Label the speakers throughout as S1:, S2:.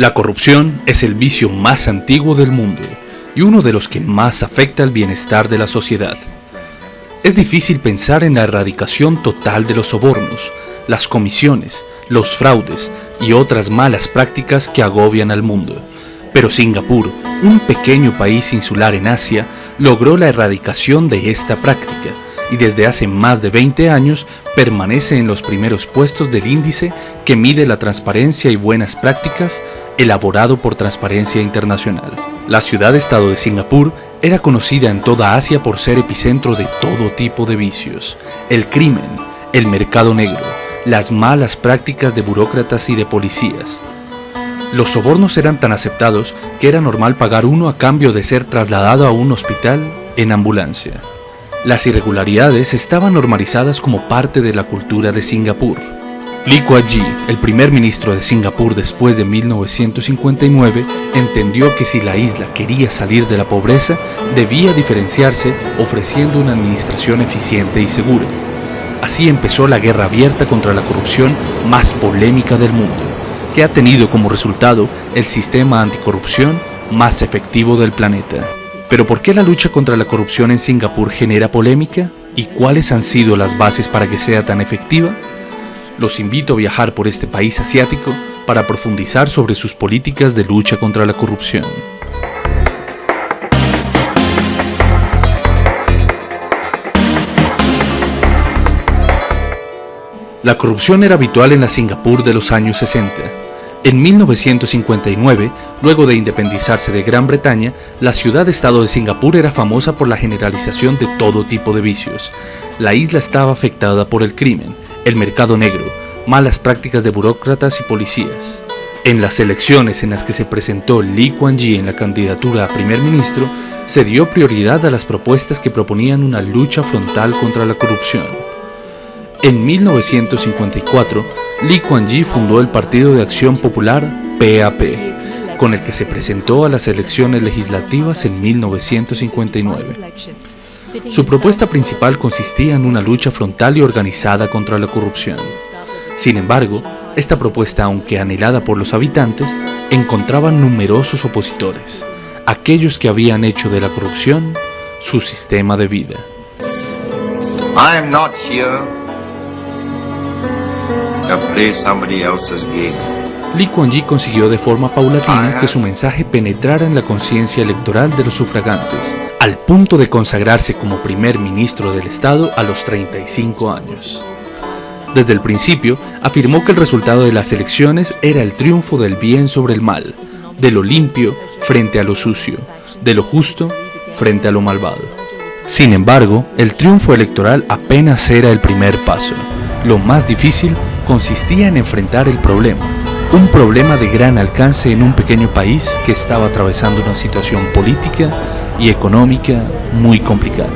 S1: La corrupción es el vicio más antiguo del mundo y uno de los que más afecta al bienestar de la sociedad. Es difícil pensar en la erradicación total de los sobornos, las comisiones, los fraudes y otras malas prácticas que agobian al mundo. Pero Singapur, un pequeño país insular en Asia, logró la erradicación de esta práctica y desde hace más de 20 años permanece en los primeros puestos del índice que mide la transparencia y buenas prácticas elaborado por Transparencia Internacional. La ciudad-estado de Singapur era conocida en toda Asia por ser epicentro de todo tipo de vicios, el crimen, el mercado negro, las malas prácticas de burócratas y de policías. Los sobornos eran tan aceptados que era normal pagar uno a cambio de ser trasladado a un hospital en ambulancia. Las irregularidades estaban normalizadas como parte de la cultura de Singapur. Lee Kuan Yew, el primer ministro de Singapur después de 1959, entendió que si la isla quería salir de la pobreza, debía diferenciarse ofreciendo una administración eficiente y segura. Así empezó la guerra abierta contra la corrupción más polémica del mundo, que ha tenido como resultado el sistema anticorrupción más efectivo del planeta. Pero ¿por qué la lucha contra la corrupción en Singapur genera polémica? ¿Y cuáles han sido las bases para que sea tan efectiva? Los invito a viajar por este país asiático para profundizar sobre sus políticas de lucha contra la corrupción. La corrupción era habitual en la Singapur de los años 60. En 1959, luego de independizarse de Gran Bretaña, la ciudad-estado de Singapur era famosa por la generalización de todo tipo de vicios. La isla estaba afectada por el crimen, el mercado negro, malas prácticas de burócratas y policías. En las elecciones en las que se presentó Lee Kuan Yew en la candidatura a primer ministro, se dio prioridad a las propuestas que proponían una lucha frontal contra la corrupción. En 1954, Lee Kuan Yew fundó el Partido de Acción Popular PAP, con el que se presentó a las elecciones legislativas en 1959. Su propuesta principal consistía en una lucha frontal y organizada contra la corrupción. Sin embargo, esta propuesta, aunque anhelada por los habitantes, encontraba numerosos opositores, aquellos que habían hecho de la corrupción su sistema de vida.
S2: I am not here to play somebody else's game.
S1: Lee Kuan Yew consiguió de forma paulatina que su mensaje penetrara en la conciencia electoral de los sufragantes, al punto de consagrarse como primer ministro del estado a los 35 años. Desde el principio, afirmó que el resultado de las elecciones era el triunfo del bien sobre el mal, de lo limpio frente a lo sucio, de lo justo frente a lo malvado. Sin embargo, el triunfo electoral apenas era el primer paso. Lo más difícil consistía en enfrentar el problema, un problema de gran alcance en un pequeño país que estaba atravesando una situación política y económica muy complicada.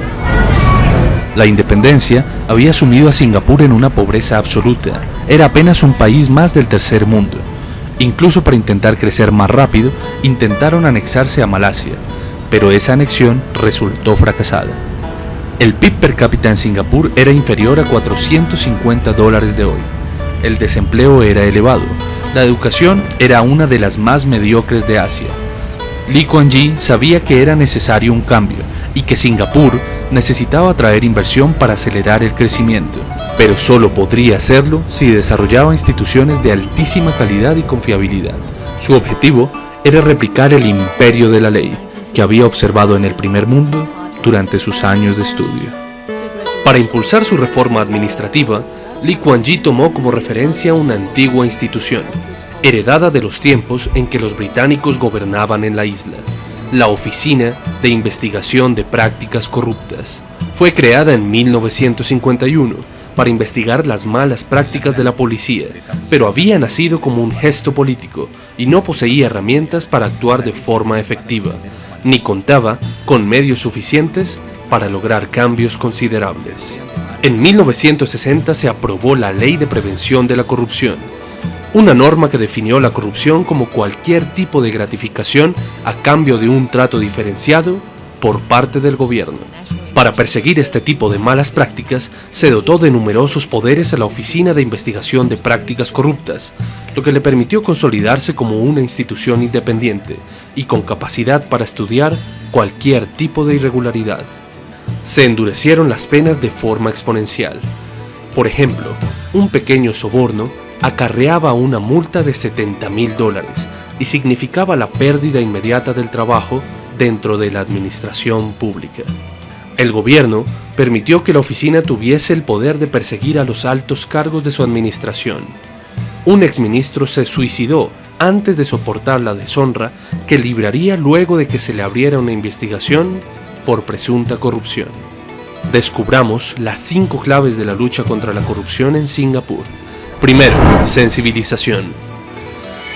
S1: La independencia había sumido a Singapur en una pobreza absoluta. Era apenas un país más del tercer mundo. Incluso para intentar crecer más rápido, intentaron anexarse a Malasia, pero esa anexión resultó fracasada. El PIB per cápita en Singapur era inferior a $450 de hoy. El desempleo era elevado. La educación era una de las más mediocres de Asia. Lee Kuan Yew sabía que era necesario un cambio y que Singapur necesitaba atraer inversión para acelerar el crecimiento, pero solo podría hacerlo si desarrollaba instituciones de altísima calidad y confiabilidad. Su objetivo era replicar el imperio de la ley que había observado en el primer mundo durante sus años de estudio. Para impulsar su reforma administrativa, Lee Kuan Yew tomó como referencia una antigua institución, heredada de los tiempos en que los británicos gobernaban en la isla, la Oficina de Investigación de Prácticas Corruptas. Fue creada en 1951 para investigar las malas prácticas de la policía, pero había nacido como un gesto político y no poseía herramientas para actuar de forma efectiva, ni contaba con medios suficientes para lograr cambios considerables. En 1960 se aprobó la Ley de Prevención de la Corrupción, una norma que definió la corrupción como cualquier tipo de gratificación a cambio de un trato diferenciado por parte del gobierno.
S3: Para perseguir este tipo de malas prácticas, se dotó de numerosos poderes a la Oficina de Investigación de Prácticas Corruptas, lo que le permitió consolidarse como una institución independiente y con capacidad para estudiar cualquier tipo de irregularidad. Se endurecieron las penas de forma exponencial. Por ejemplo, un pequeño soborno acarreaba una multa de $70,000 y significaba la pérdida inmediata del trabajo dentro de la administración pública. El gobierno permitió que la oficina tuviese el poder de perseguir a los altos cargos de su administración. Un exministro se suicidó antes de soportar la deshonra que libraría luego de que se le abriera una investigación por presunta corrupción. Descubramos las 5 claves de la lucha contra la corrupción en Singapur. Primero, sensibilización.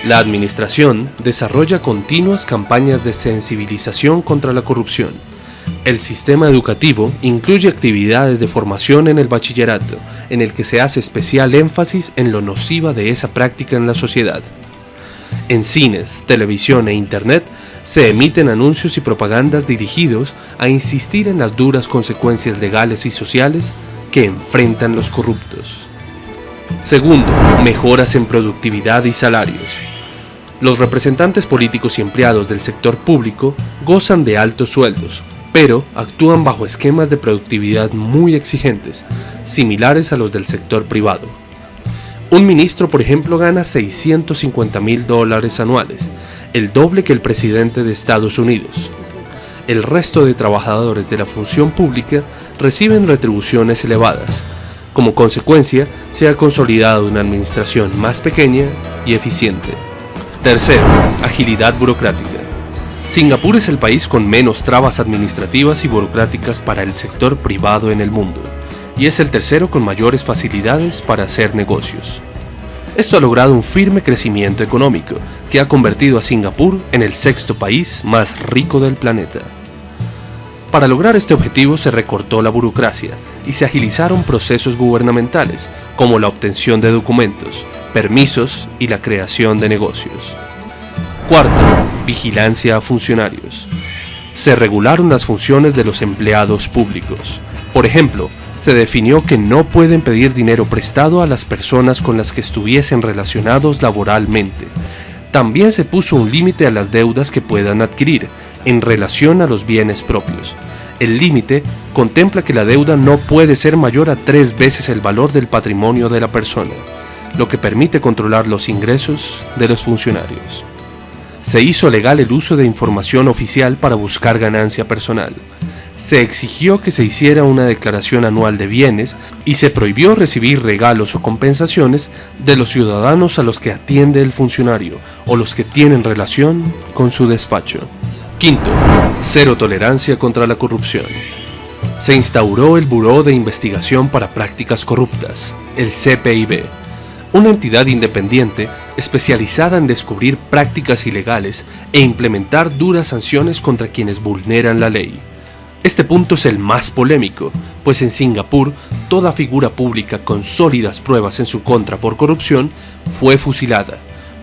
S3: La administración desarrolla continuas campañas de sensibilización contra la corrupción. El sistema educativo incluye actividades de formación en el bachillerato, en el que se hace especial énfasis en lo nociva de esa práctica en la sociedad. En cines, televisión e internet se emiten anuncios y propagandas dirigidos a insistir en las duras consecuencias legales y sociales que enfrentan los corruptos. Segundo, mejoras en productividad y salarios. Los representantes políticos y empleados del sector público gozan de altos sueldos, pero actúan bajo esquemas de productividad muy exigentes, similares a los del sector privado. Un ministro, por ejemplo, gana $650,000 anuales, el doble que el presidente de Estados Unidos. El resto de trabajadores de la función pública reciben retribuciones elevadas. Como consecuencia, se ha consolidado una administración más pequeña y eficiente. Tercero, agilidad burocrática. Singapur es el país con menos trabas administrativas y burocráticas para el sector privado en el mundo, y es el tercero con mayores facilidades para hacer negocios. Esto ha logrado un firme crecimiento económico, que ha convertido a Singapur en el 6º país más rico del planeta. Para lograr este objetivo se recortó la burocracia y se agilizaron procesos gubernamentales, como la obtención de documentos, permisos y la creación de negocios. Cuarto, vigilancia a funcionarios. Se regularon las funciones de los empleados públicos. Por ejemplo, se definió que no pueden pedir dinero prestado a las personas con las que estuviesen relacionados laboralmente. También se puso un límite a las deudas que puedan adquirir en relación a los bienes propios. El límite contempla que la deuda no puede ser mayor a 3 veces el valor del patrimonio de la persona, lo que permite controlar los ingresos de los funcionarios. Se hizo legal el uso de información oficial para buscar ganancia personal. Se exigió que se hiciera una declaración anual de bienes y se prohibió recibir regalos o compensaciones de los ciudadanos a los que atiende el funcionario o los que tienen relación con su despacho. Quinto, cero tolerancia contra la corrupción. Se instauró el Buró de Investigación para Prácticas Corruptas, el CPIB, una entidad independiente especializada en descubrir prácticas ilegales e implementar duras sanciones contra quienes vulneran la ley. Este punto es el más polémico, pues en Singapur toda figura pública con sólidas pruebas en su contra por corrupción fue fusilada,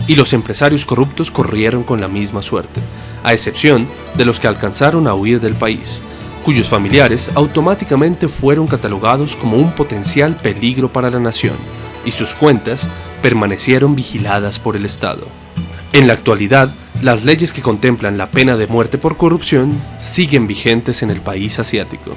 S3: y los empresarios corruptos corrieron con la misma suerte, a excepción de los que alcanzaron a huir del país, cuyos familiares automáticamente fueron catalogados como un potencial peligro para la nación, y sus cuentas permanecieron vigiladas por el Estado. En la actualidad, las leyes que contemplan la pena de muerte por corrupción siguen vigentes en el país asiático.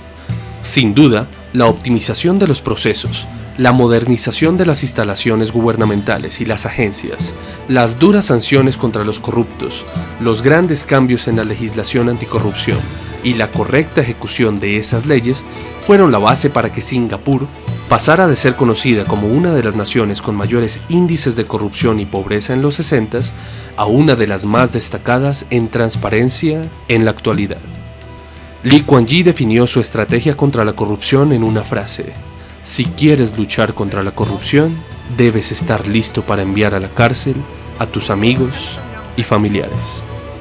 S3: Sin duda, la optimización de los procesos, la modernización de las instalaciones gubernamentales y las agencias, las duras sanciones contra los corruptos, los grandes cambios en la legislación anticorrupción y la correcta ejecución de esas leyes fueron la base para que Singapur pasara de ser conocida como una de las naciones con mayores índices de corrupción y pobreza en los 60s a una de las más destacadas en transparencia en la actualidad. Lee Kuan Yew definió su estrategia contra la corrupción en una frase: si quieres luchar contra la corrupción, debes estar listo para enviar a la cárcel a tus amigos y familiares.